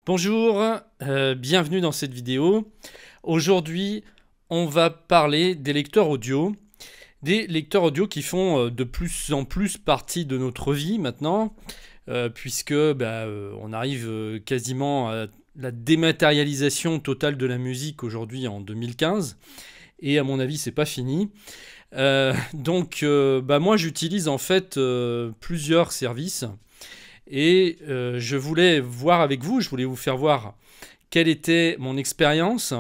Bonjour, bienvenue dans cette vidéo. Aujourd'hui, on va parler des lecteurs audio. Des lecteurs audio qui font de plus en plus partie de notre vie maintenant, puisque on arrive quasiment à la dématérialisation totale de la musique aujourd'hui en 2015. Et à mon avis, c'est pas fini. Moi, j'utilise en fait plusieurs services. Et je voulais voir avec vous, je voulais vous faire voir quelle était mon expérience,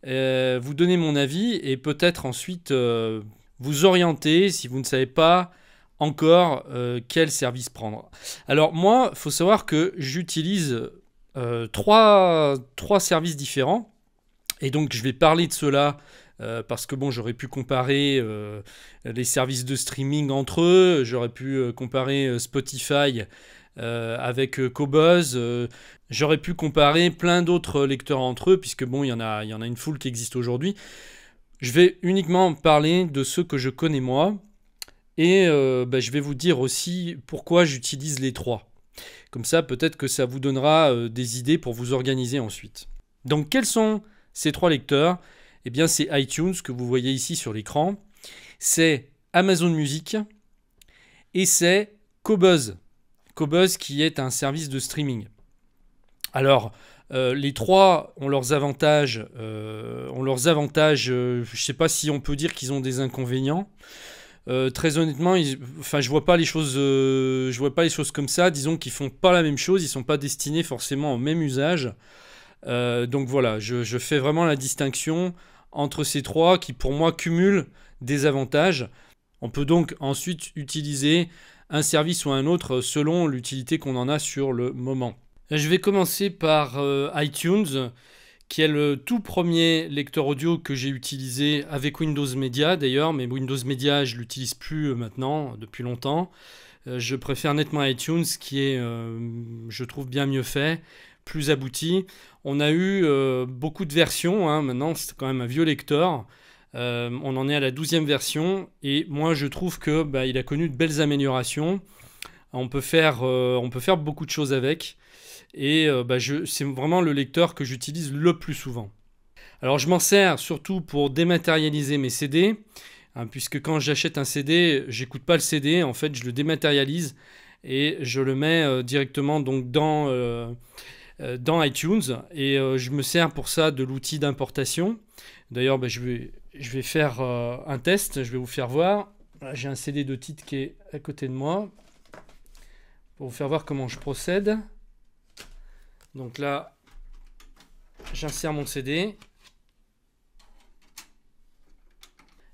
vous donner mon avis et peut-être ensuite vous orienter si vous ne savez pas encore quel service prendre. Alors moi, il faut savoir que j'utilise trois services différents et donc je vais parler de cela parce que bon, j'aurais pu comparer les services de streaming entre eux, j'aurais pu comparer Spotify avec Qobuz, j'aurais pu comparer plein d'autres lecteurs entre eux, puisque bon, il y en a une foule qui existe aujourd'hui. Je vais uniquement parler de ceux que je connais moi, et je vais vous dire aussi pourquoi j'utilise les trois. Comme ça, peut-être que ça vous donnera des idées pour vous organiser ensuite. Donc, quels sont ces trois lecteurs ? Eh bien, c'est iTunes, que vous voyez ici sur l'écran, c'est Amazon Music, et c'est Qobuz. Qobuz qui est un service de streaming. Alors, les trois ont leurs avantages. Je ne sais pas si on peut dire qu'ils ont des inconvénients. Très honnêtement, je vois pas les choses comme ça. Disons qu'ils font pas la même chose. Ils sont pas destinés forcément au même usage. Donc voilà, je fais vraiment la distinction entre ces trois qui, pour moi, cumulent des avantages. On peut donc ensuite utiliser un service ou un autre selon l'utilité qu'on en a sur le moment. Je vais commencer par iTunes, qui est le tout premier lecteur audio que j'ai utilisé avec Windows Media d'ailleurs, mais Windows Media je l'utilise plus maintenant, depuis longtemps. Je préfère nettement iTunes qui est, je trouve, bien mieux fait, plus abouti. On a eu beaucoup de versions, maintenant c'est quand même un vieux lecteur. On en est à la 12e version et moi je trouve que il a connu de belles améliorations. On peut faire beaucoup de choses avec et c'est vraiment le lecteur que j'utilise le plus souvent. Alors je m'en sers surtout pour dématérialiser mes CD, puisque quand j'achète un CD, j'écoute pas le CD, en fait je le dématérialise et je le mets directement donc dans iTunes et je me sers pour ça de l'outil d'importation. D'ailleurs, je vais faire un test, je vais vous faire voir. J'ai un CD de titre qui est à côté de moi pour vous faire voir comment je procède. Donc là, j'insère mon CD.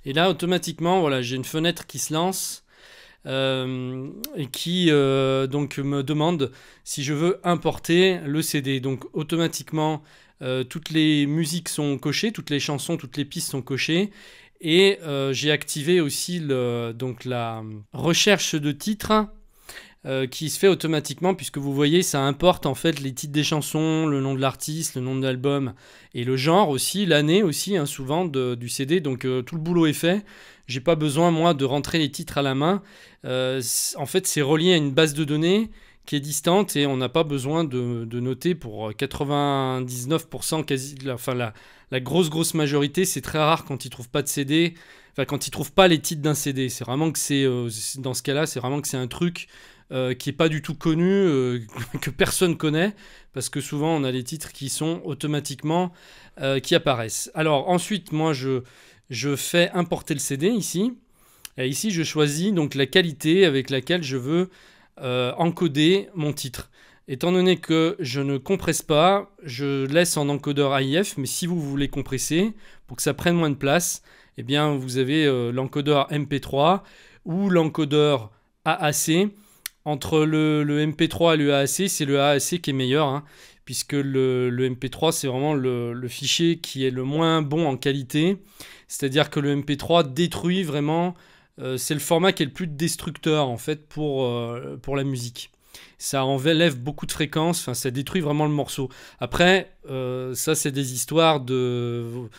Et là, automatiquement, voilà, j'ai une fenêtre qui se lance et qui donc me demande si je veux importer le CD. Donc automatiquement, toutes les musiques sont cochées, toutes les chansons, toutes les pistes sont cochées. Et j'ai activé aussi la recherche de titres qui se fait automatiquement, puisque vous voyez, ça importe en fait les titres des chansons, le nom de l'artiste, le nom de l'album et le genre aussi, l'année aussi, souvent du CD. Donc tout le boulot est fait. J'ai pas besoin, moi, de rentrer les titres à la main. En fait, c'est relié à une base de données qui est distante et on n'a pas besoin de noter pour 99% quasi, la grosse majorité. C'est très rare quand ils trouvent pas de CD, quand ils trouvent pas les titres d'un CD. C'est vraiment que dans ce cas-là, c'est vraiment que c'est un truc qui est pas du tout connu, que personne connaît, parce que souvent on a les titres qui sont automatiquement qui apparaissent. Alors ensuite, moi je fais importer le CD ici. Et ici, je choisis donc la qualité avec laquelle je veux encoder mon titre. Étant donné que je ne compresse pas, je laisse en encodeur AIF, mais si vous voulez compresser, pour que ça prenne moins de place, eh bien vous avez l'encodeur MP3 ou l'encodeur AAC. Entre le MP3 et le AAC, c'est le AAC qui est meilleur, puisque le MP3, c'est vraiment le fichier qui est le moins bon en qualité. C'est-à-dire que le MP3 détruit vraiment, c'est le format qui est le plus destructeur en fait pour la musique. Ça enlève beaucoup de fréquences, ça détruit vraiment le morceau. Après, ça c'est des histoires de...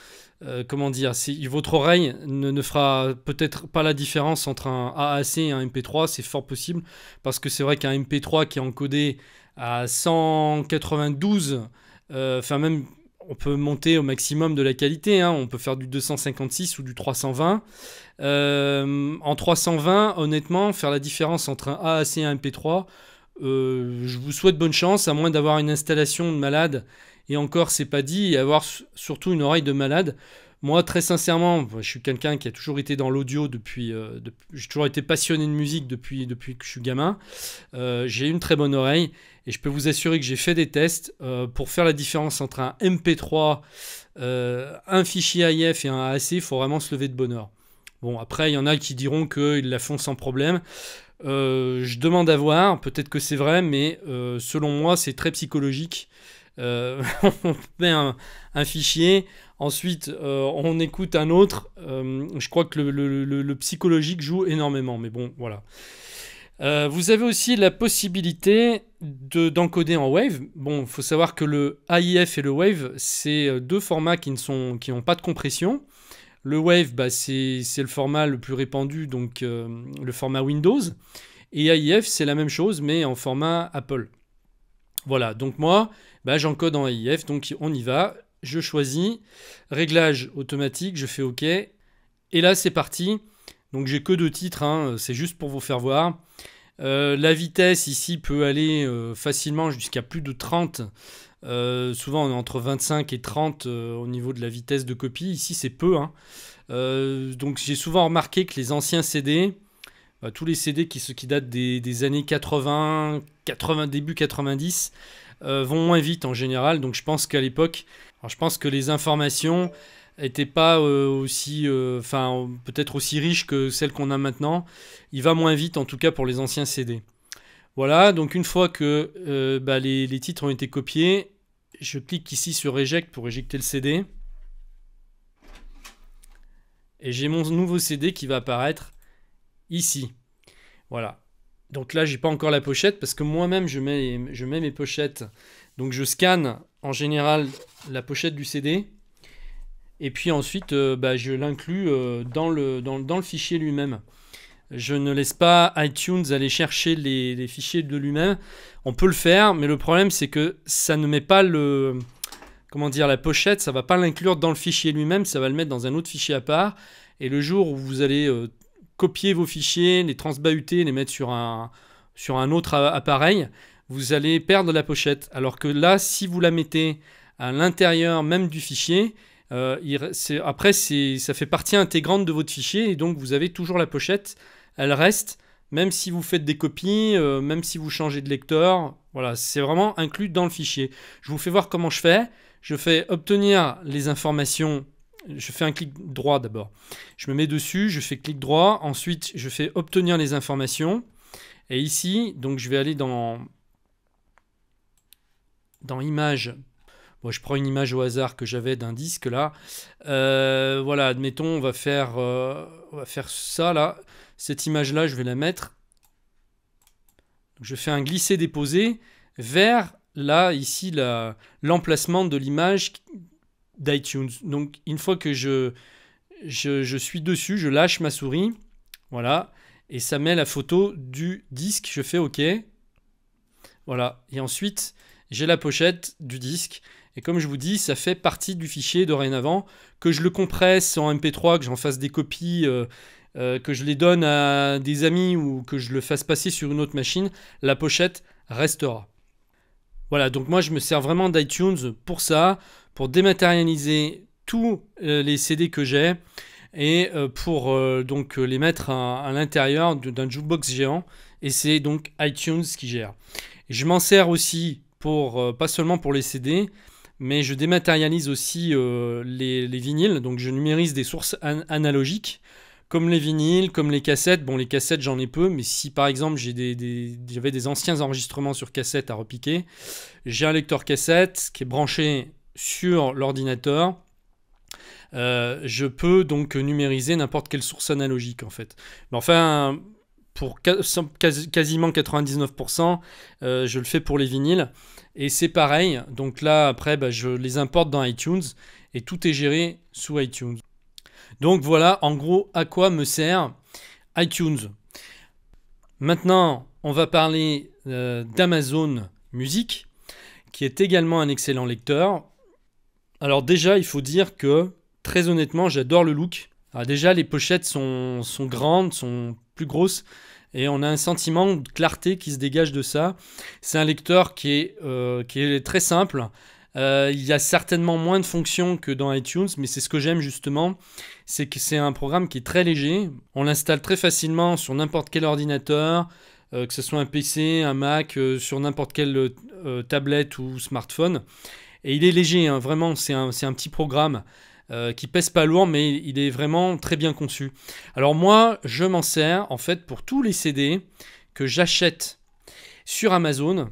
comment dire, votre oreille ne fera peut-être pas la différence entre un AAC et un MP3, c'est fort possible, parce que c'est vrai qu'un MP3 qui est encodé à 192, enfin même on peut monter au maximum de la qualité, hein, on peut faire du 256 ou du 320. En 320, honnêtement, faire la différence entre un AAC et un MP3, je vous souhaite bonne chance, à moins d'avoir une installation de malade, et encore c'est pas dit, et avoir surtout une oreille de malade. Moi, très sincèrement, je suis quelqu'un qui a toujours été dans l'audio j'ai toujours été passionné de musique depuis que je suis gamin. J'ai une très bonne oreille et je peux vous assurer que j'ai fait des tests pour faire la différence entre un MP3, un fichier AIF et un AAC. Il faut vraiment se lever de bonne heure. Bon, après, il y en a qui diront qu'ils la font sans problème. Je demande à voir, peut-être que c'est vrai, mais selon moi, c'est très psychologique. On met un fichier, ensuite on écoute un autre. Je crois que le psychologique joue énormément, mais bon, voilà. Vous avez aussi la possibilité d'encoder en Wave. Bon, il faut savoir que le AIF et le Wave, c'est deux formats qui n'ont pas de compression. Le Wave, bah, c'est le format le plus répandu, donc le format Windows. Et AIF, c'est la même chose, mais en format Apple. Voilà, donc moi, bah, j'encode en AIF, donc on y va. Je choisis, réglage automatique, je fais OK. Et là, c'est parti. Donc j'ai que 2 titres, hein, c'est juste pour vous faire voir. La vitesse ici peut aller facilement jusqu'à plus de 30. Souvent on est entre 25 et 30 au niveau de la vitesse de copie. Ici c'est peu. Hein. Donc j'ai souvent remarqué que les anciens CD, tous les CD qui datent des années 80, début 90, vont moins vite en général. Donc je pense qu'à l'époque, je pense que les informations n'étaient pas peut-être aussi riches que celles qu'on a maintenant. Il va moins vite en tout cas pour les anciens CD. Voilà, donc une fois que les titres ont été copiés, je clique ici sur Eject pour éjecter le CD. Et j'ai mon nouveau CD qui va apparaître ici. Voilà. Donc là, j'ai pas encore la pochette parce que moi-même, je mets mes pochettes. Donc je scanne en général la pochette du CD. Et puis ensuite, je l'inclus dans le fichier lui-même. Je ne laisse pas iTunes aller chercher les fichiers de lui-même. On peut le faire, mais le problème, c'est que ça ne met pas la pochette, ça ne va pas l'inclure dans le fichier lui-même, ça va le mettre dans un autre fichier à part. Et le jour où vous allez copier vos fichiers, les transbahuter, les mettre sur un autre appareil, vous allez perdre la pochette. Alors que là, si vous la mettez à l'intérieur même du fichier, ça fait partie intégrante de votre fichier et donc vous avez toujours la pochette. Elle reste, même si vous faites des copies, même si vous changez de lecteur. Voilà, c'est vraiment inclus dans le fichier. Je vous fais voir comment je fais. Je fais obtenir les informations. Je fais un clic droit d'abord. Je me mets dessus, je fais clic droit. Ensuite, je fais obtenir les informations. Et ici, donc je vais aller dans Images. Bon, je prends une image au hasard que j'avais d'un disque là. Voilà, admettons, on va faire ça là. Cette image-là, je vais la mettre. Donc, je fais un glisser-déposer vers là, ici, l'emplacement de l'image d'iTunes. Donc, une fois que je suis dessus, je lâche ma souris. Voilà. Et ça met la photo du disque. Je fais OK. Voilà. Et ensuite, j'ai la pochette du disque. Et comme je vous dis, ça fait partie du fichier dorénavant. Que je le compresse en MP3, que j'en fasse des copies, que je les donne à des amis ou que je le fasse passer sur une autre machine, la pochette restera. Voilà, donc moi je me sers vraiment d'iTunes pour ça, pour dématérialiser tous les CD que j'ai et pour donc les mettre à l'intérieur d'un jukebox géant. Et c'est donc iTunes qui gère. Et je m'en sers aussi pas seulement pour les CD, mais je dématérialise aussi les vinyles. Donc je numérise des sources analogiques, comme les vinyles, comme les cassettes. Bon, les cassettes, j'en ai peu, mais si par exemple j'avais des anciens enregistrements sur cassette à repiquer, j'ai un lecteur cassette qui est branché sur l'ordinateur. Je peux donc numériser n'importe quelle source analogique en fait. Mais enfin, pour quasiment 99%, je le fais pour les vinyles. Et c'est pareil, donc là après je les importe dans iTunes et tout est géré sous iTunes. Donc voilà en gros à quoi me sert iTunes. Maintenant on va parler d'Amazon musique, qui est également un excellent lecteur. Alors déjà, il faut dire que, très honnêtement, j'adore le look. Alors déjà, les pochettes sont grandes, sont plus grosses, et on a un sentiment de clarté qui se dégage de ça. C'est un lecteur qui est très simple. Il y a certainement moins de fonctions que dans iTunes, mais c'est ce que j'aime justement, c'est que c'est un programme qui est très léger. On l'installe très facilement sur n'importe quel ordinateur, que ce soit un PC, un Mac, sur n'importe quelle tablette ou smartphone. Et il est léger, hein, vraiment, c'est un petit programme qui pèse pas lourd, mais il est vraiment très bien conçu. Alors moi, je m'en sers en fait pour tous les CD que j'achète sur Amazon,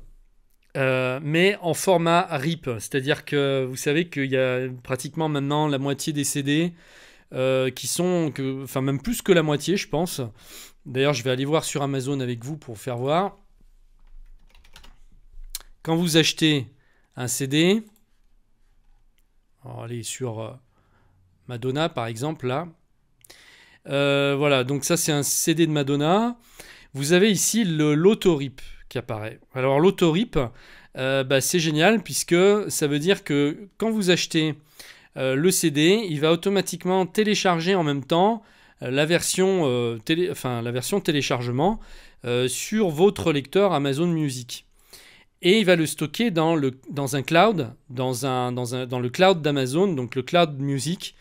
mais en format RIP. C'est-à-dire que vous savez qu'il y a pratiquement maintenant la moitié des CD qui sont, enfin même plus que la moitié, je pense. D'ailleurs, je vais aller voir sur Amazon avec vous pour faire voir. Quand vous achetez un CD, alors allez sur Madonna par exemple là. Voilà, donc ça c'est un CD de Madonna. Vous avez ici l'autorip qui apparaît. Alors l'autorip, c'est génial puisque ça veut dire que quand vous achetez le CD, il va automatiquement télécharger en même temps la version téléchargement sur votre lecteur Amazon Music. Et il va le stocker dans un cloud, dans le cloud d'Amazon, donc le cloud Music.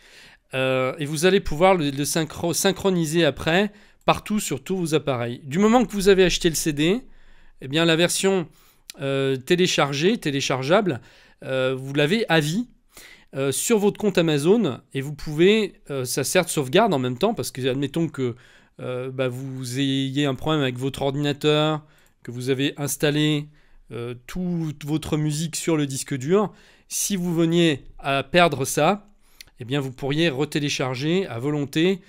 Et vous allez pouvoir le synchroniser après partout sur tous vos appareils. Du moment que vous avez acheté le CD, eh bien la version téléchargeable, vous l'avez à vie sur votre compte Amazon et vous pouvez, ça sert de sauvegarde en même temps parce que admettons que vous ayez un problème avec votre ordinateur, que vous avez installé toute votre musique sur le disque dur, si vous veniez à perdre ça, eh bien vous pourriez retélécharger à volonté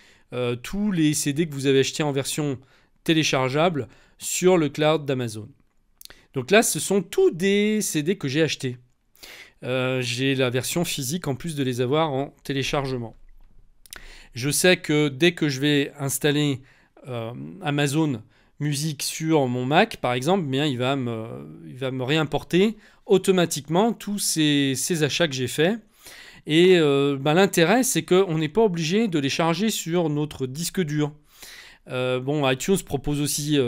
tous les CD que vous avez achetés en version téléchargeable sur le cloud d'Amazon. Donc là, ce sont tous des CD que j'ai achetés. J'ai la version physique en plus de les avoir en téléchargement. Je sais que dès que je vais installer Amazon Music sur mon Mac, par exemple, bien, il va me réimporter automatiquement tous ces achats que j'ai faits. Et l'intérêt, c'est qu'on n'est pas obligé de les charger sur notre disque dur. iTunes propose aussi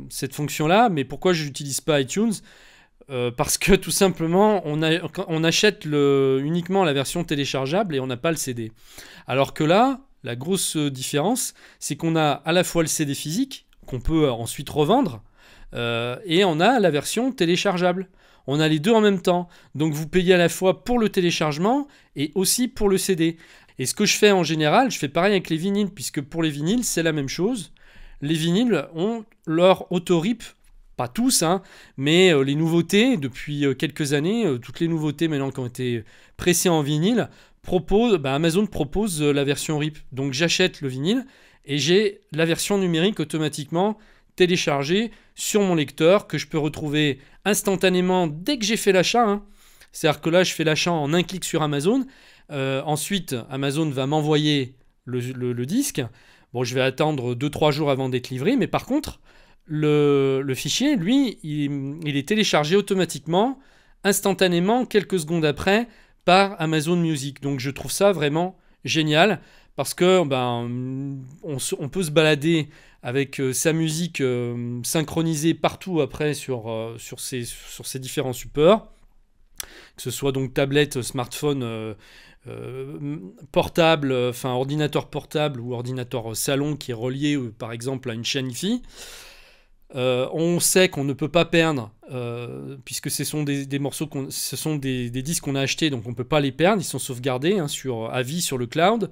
cette fonction-là, mais pourquoi je n'utilise pas iTunes ? Parce que tout simplement, on achète uniquement la version téléchargeable et on n'a pas le CD. Alors que là, la grosse différence, c'est qu'on a à la fois le CD physique, qu'on peut ensuite revendre, et on a la version téléchargeable. On a les deux en même temps. Donc vous payez à la fois pour le téléchargement et aussi pour le CD. Et ce que je fais en général, je fais pareil avec les vinyles, puisque pour les vinyles, c'est la même chose. Les vinyles ont leur autorip, pas tous, hein, mais les nouveautés, depuis quelques années, toutes les nouveautés maintenant qui ont été pressées en vinyle, Amazon propose la version RIP. Donc j'achète le vinyle et j'ai la version numérique automatiquement téléchargée sur mon lecteur que je peux retrouver instantanément dès que j'ai fait l'achat. Hein. C'est-à-dire que là, je fais l'achat en un clic sur Amazon. Ensuite, Amazon va m'envoyer le disque. Bon, je vais attendre 2-3 jours avant d'être livré, mais par contre, le fichier, lui, il est téléchargé automatiquement, instantanément, quelques secondes après, par Amazon Music. Donc je trouve ça vraiment génial, parce que on peut se balader avec sa musique synchronisée partout après sur ces différents supports, que ce soit donc tablette, smartphone, portable, ordinateur portable ou ordinateur salon qui est relié par exemple à une chaîne Hi-Fi. On sait qu'on ne peut pas perdre puisque ce sont des morceaux, ce sont des disques qu'on a achetés, donc on ne peut pas les perdre, ils sont sauvegardés à vie sur le cloud.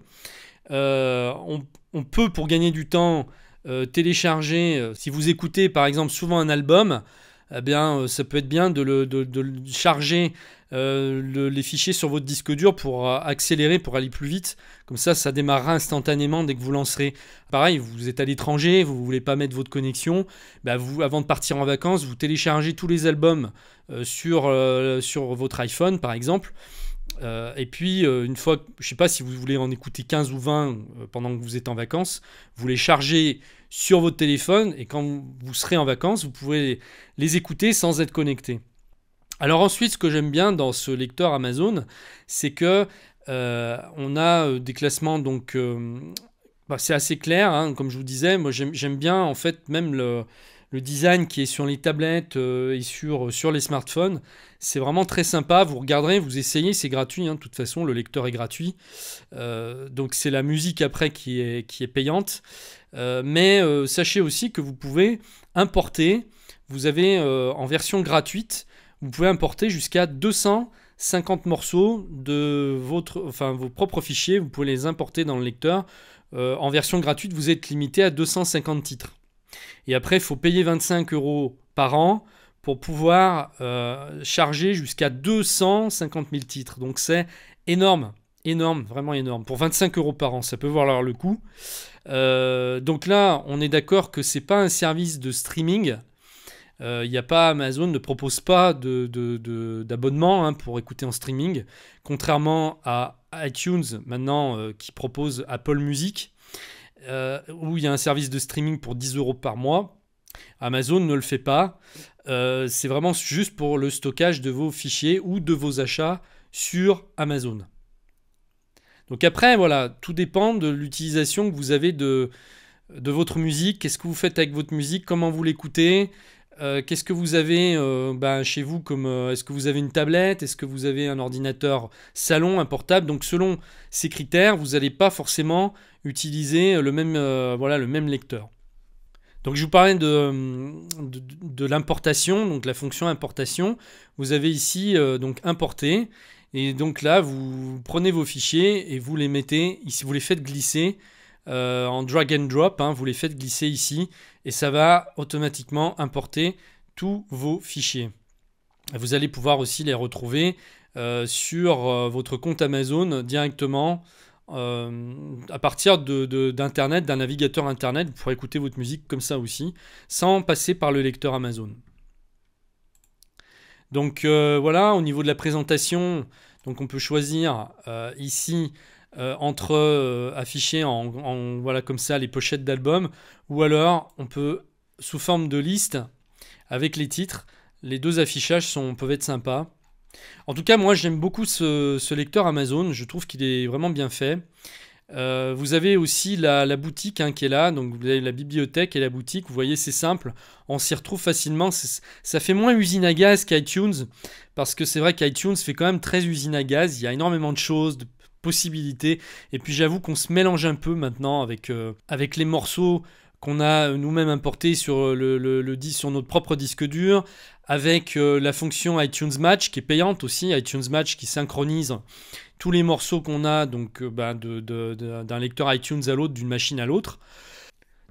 On peut, pour gagner du temps, télécharger, si vous écoutez par exemple souvent un album, ça peut être bien de charger les fichiers sur votre disque dur pour accélérer, pour aller plus vite. Comme ça démarrera instantanément dès que vous lancerez. Pareil, vous êtes à l'étranger, vous ne voulez pas mettre votre connexion. Vous, avant de partir en vacances, vous téléchargez tous les albums sur votre iPhone, par exemple. Et puis, une fois, je ne sais pas si vous voulez en écouter 15 ou 20 pendant que vous êtes en vacances, vous les chargez sur votre téléphone et quand vous serez en vacances, vous pouvez les écouter sans être connecté. Alors ensuite, ce que j'aime bien dans ce lecteur Amazon, c'est que on a des classements, donc c'est assez clair, hein, comme je vous disais. Moi, j'aime bien en fait même le design qui est sur les tablettes et sur les smartphones. C'est vraiment très sympa. Vous regarderez, vous essayez, c'est gratuit, hein, de toute façon, le lecteur est gratuit. Donc c'est la musique après qui est payante. Mais sachez aussi que vous pouvez importer. Vous avez en version gratuite, vous pouvez importer jusqu'à 250 morceaux de vos propres fichiers. Vous pouvez les importer dans le lecteur. En version gratuite, vous êtes limité à 250 titres. Et après, il faut payer 25 € par an pour pouvoir charger jusqu'à 250 000 titres. Donc c'est énorme, énorme, vraiment énorme. Pour 25 € par an, ça peut valoir le coup. Donc là, on est d'accord que c'est pas un service de streaming. Amazon ne propose pas d'abonnement, hein, pour écouter en streaming, contrairement à iTunes maintenant qui propose Apple Music, où il y a un service de streaming pour 10 € par mois. Amazon ne le fait pas. C'est vraiment juste pour le stockage de vos fichiers ou de vos achats sur Amazon. Donc après, voilà, tout dépend de l'utilisation que vous avez de votre musique. Qu'est-ce que vous faites avec votre musique? Comment vous l'écoutez? Qu'est-ce que vous avez chez vous comme est-ce que vous avez une tablette? Est-ce que vous avez un ordinateur salon, un portable? Donc selon ces critères, vous n'allez pas forcément utiliser le même lecteur. Donc je vous parlais de l'importation, donc la fonction importation. Vous avez ici donc importer, et donc là vous prenez vos fichiers et vous les mettez ici, vous les faites glisser en drag and drop, hein, vous les faites glisser ici et ça va automatiquement importer tous vos fichiers. Vous allez pouvoir aussi les retrouver sur votre compte Amazon directement à partir d'internet, d'un navigateur internet. Vous pourrez écouter votre musique comme ça aussi, sans passer par le lecteur Amazon. Donc voilà, au niveau de la présentation, donc on peut choisir ici entre afficher voilà, comme ça les pochettes d'albums, ou alors on peut sous forme de liste avec les titres. Les deux affichages peuvent être sympas. En tout cas, moi j'aime beaucoup ce lecteur Amazon, je trouve qu'il est vraiment bien fait. Vous avez aussi la boutique, hein, qui est là, donc vous avez la bibliothèque et la boutique. Vous voyez, c'est simple, on s'y retrouve facilement. Ça fait moins usine à gaz qu'iTunes, parce que c'est vrai qu'iTunes fait quand même très usine à gaz. Il y a énormément de choses, de possibilités, et puis j'avoue qu'on se mélange un peu maintenant avec les morceaux qu'on a nous-mêmes importés sur sur notre propre disque dur, avec la fonction iTunes Match qui est payante aussi, iTunes Match qui synchronise tous les morceaux qu'on a donc d'un lecteur iTunes à l'autre, d'une machine à l'autre.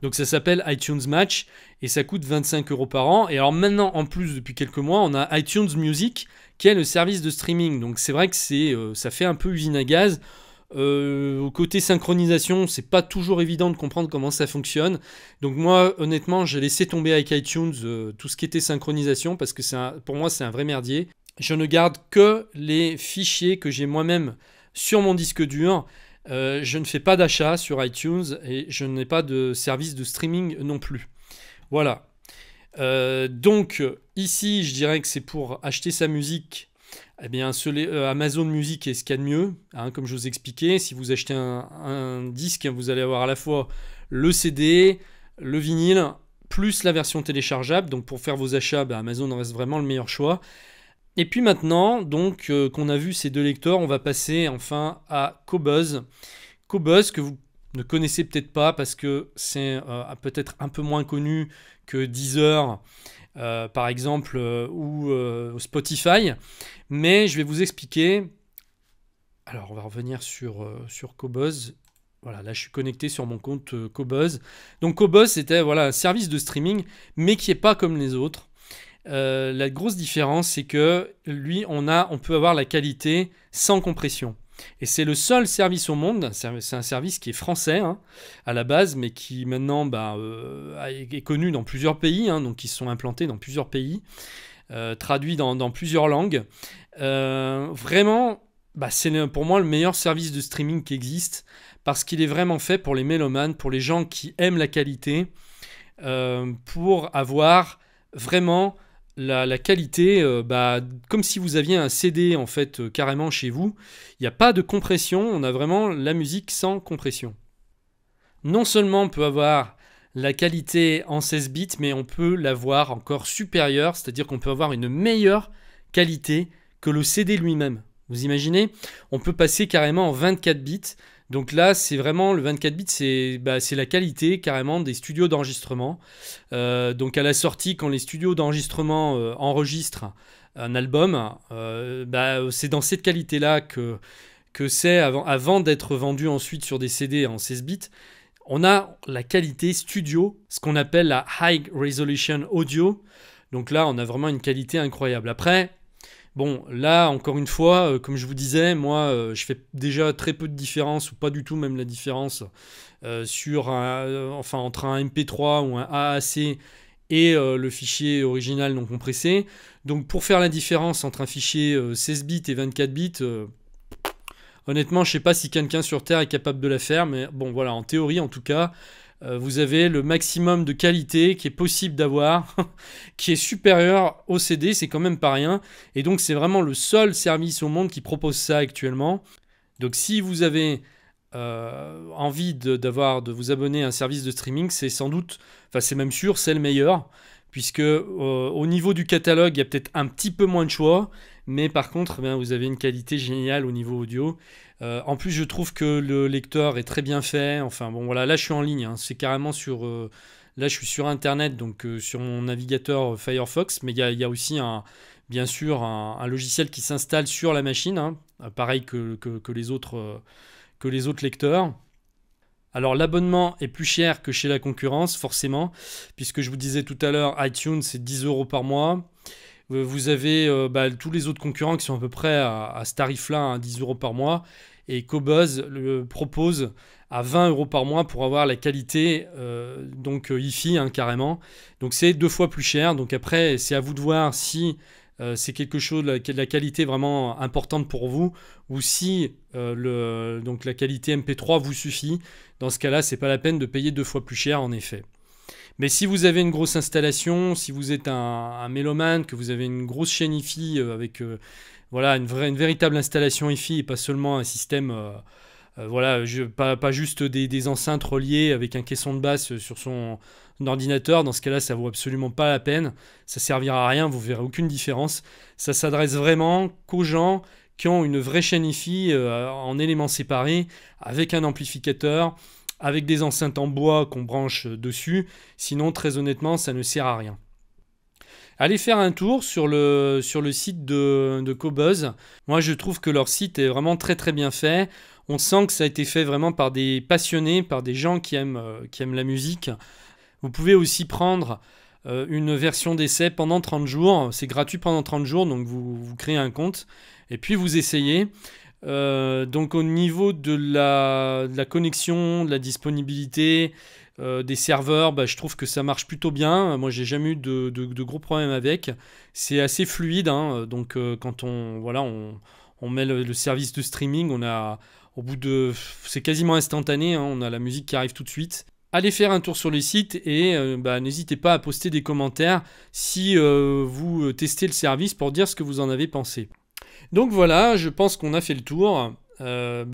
Donc ça s'appelle iTunes Match et ça coûte 25 € par an. Et alors maintenant, en plus, depuis quelques mois, on a iTunes Music qui est le service de streaming. Donc c'est vrai que ça fait un peu usine à gaz. Au côté synchronisation, c'est pas toujours évident de comprendre comment ça fonctionne. Donc moi, honnêtement, j'ai laissé tomber avec iTunes tout ce qui était synchronisation parce que pour moi, c'est un vrai merdier. Je ne garde que les fichiers que j'ai moi-même sur mon disque dur. Je ne fais pas d'achat sur iTunes et je n'ai pas de service de streaming non plus. Voilà. Donc ici, je dirais que c'est pour acheter sa musique. Eh bien, Amazon Music est ce qu'il y a de mieux, hein, comme je vous expliquais. Si vous achetez un disque, vous allez avoir à la fois le CD, le vinyle, plus la version téléchargeable. Donc pour faire vos achats, Amazon reste vraiment le meilleur choix. Et puis maintenant, donc qu'on a vu ces deux lecteurs, on va passer enfin à Qobuz. Qobuz, que vous ne connaissez peut-être pas parce que c'est peut-être un peu moins connu que Deezer, par exemple, ou Spotify. Mais je vais vous expliquer. Alors, on va revenir sur Qobuz. Voilà, là, je suis connecté sur mon compte Qobuz. Donc, Qobuz, c'était un service de streaming, mais qui n'est pas comme les autres. La grosse différence, c'est que lui, on peut avoir la qualité sans compression. Et c'est le seul service au monde, c'est un service qui est français, hein, à la base, mais qui maintenant est connu dans plusieurs pays, hein, donc ils sont implantés dans plusieurs pays, traduits dans plusieurs langues. Vraiment, c'est pour moi le meilleur service de streaming qui existe, parce qu'il est vraiment fait pour les mélomanes, pour les gens qui aiment la qualité, pour avoir vraiment la qualité, comme si vous aviez un CD en fait carrément chez vous. Il n'y a pas de compression, on a vraiment la musique sans compression. Non seulement on peut avoir la qualité en 16 bits, mais on peut l'avoir encore supérieure, c'est-à-dire qu'on peut avoir une meilleure qualité que le CD lui-même. Vous imaginez? On peut passer carrément en 24 bits. Donc là, c'est vraiment le 24 bits, c'est la qualité carrément des studios d'enregistrement. Donc à la sortie, quand les studios d'enregistrement enregistrent un album, c'est dans cette qualité-là que c'est avant d'être vendu ensuite sur des CD en 16 bits. On a la qualité studio, ce qu'on appelle la High Resolution Audio. Donc là, on a vraiment une qualité incroyable. Après, bon, là, encore une fois, comme je vous disais, moi, je fais déjà très peu de différence, ou pas du tout même la différence, entre un MP3 ou un AAC et le fichier original non compressé. Donc pour faire la différence entre un fichier 16 bits et 24 bits, honnêtement, je ne sais pas si quelqu'un sur Terre est capable de la faire, mais bon, voilà, en théorie, en tout cas, vous avez le maximum de qualité qui est possible d'avoir, qui est supérieur au CD, c'est quand même pas rien. Et donc, c'est vraiment le seul service au monde qui propose ça actuellement. Donc, si vous avez envie de vous abonner à un service de streaming, c'est sans doute, enfin, c'est même sûr, c'est le meilleur. Puisque au niveau du catalogue, il y a peut-être un petit peu moins de choix, mais par contre, vous avez une qualité géniale au niveau audio. En plus, je trouve que le lecteur est très bien fait. Enfin bon, voilà, là je suis en ligne, hein. C'est carrément sur... là je suis sur Internet, donc sur mon navigateur Firefox, mais il y a aussi bien sûr un logiciel qui s'installe sur la machine, hein, pareil que les autres lecteurs. Alors l'abonnement est plus cher que chez la concurrence, forcément, puisque je vous disais tout à l'heure, iTunes c'est 10 € par mois. Vous avez tous les autres concurrents qui sont à peu près à ce tarif-là, hein, 10 € par mois. Et Qobuz le propose à 20 € par mois pour avoir la qualité hi-fi, hein, carrément. Donc c'est 2 fois plus cher. Donc après, c'est à vous de voir si c'est quelque chose, la qualité vraiment importante pour vous, ou si donc la qualité MP3 vous suffit. Dans ce cas-là, c'est pas la peine de payer 2 fois plus cher, en effet. Mais si vous avez une grosse installation, si vous êtes un mélomane, que vous avez une grosse chaîne hi-fi avec une véritable installation hi-fi et pas seulement un système, pas juste des enceintes reliées avec un caisson de basse sur son ordinateur, dans ce cas-là, ça vaut absolument pas la peine. Ça servira à rien, vous verrez aucune différence. Ça s'adresse vraiment qu'aux gens qui ont une vraie chaîne hi-fi en éléments séparés, avec un amplificateur, avec des enceintes en bois qu'on branche dessus. Sinon, très honnêtement, ça ne sert à rien. Allez faire un tour sur le site de Qobuz. Moi, je trouve que leur site est vraiment très très bien fait. On sent que ça a été fait vraiment par des passionnés, par des gens qui aiment la musique. Vous pouvez aussi prendre une version d'essai pendant 30 jours. C'est gratuit pendant 30 jours, donc vous créez un compte et puis vous essayez. Donc au niveau de la connexion, de la disponibilité, des serveurs, je trouve que ça marche plutôt bien. Moi, j'ai jamais eu de gros problèmes avec. C'est assez fluide, hein. Donc quand on met le service de streaming, c'est quasiment instantané, hein. On a la musique qui arrive tout de suite. Allez faire un tour sur le site et n'hésitez pas à poster des commentaires si vous testez le service pour dire ce que vous en avez pensé. Donc voilà, je pense qu'on a fait le tour. Ça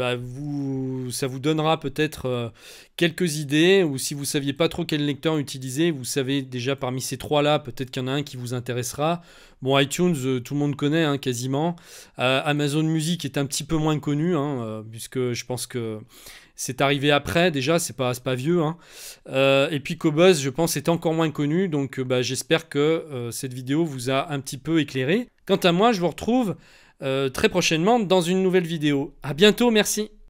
vous donnera peut-être quelques idées, ou si vous ne saviez pas trop quel lecteur utiliser, vous savez déjà parmi ces trois-là, peut-être qu'il y en a un qui vous intéressera. Bon, iTunes, tout le monde connaît, hein, quasiment. Amazon Music est un petit peu moins connu, hein, puisque je pense que c'est arrivé après, déjà, c'est pas vieux, hein. Et puis Qobuz, je pense, est encore moins connu, donc j'espère que cette vidéo vous a un petit peu éclairé. Quant à moi, je vous retrouve très prochainement dans une nouvelle vidéo. À bientôt, merci.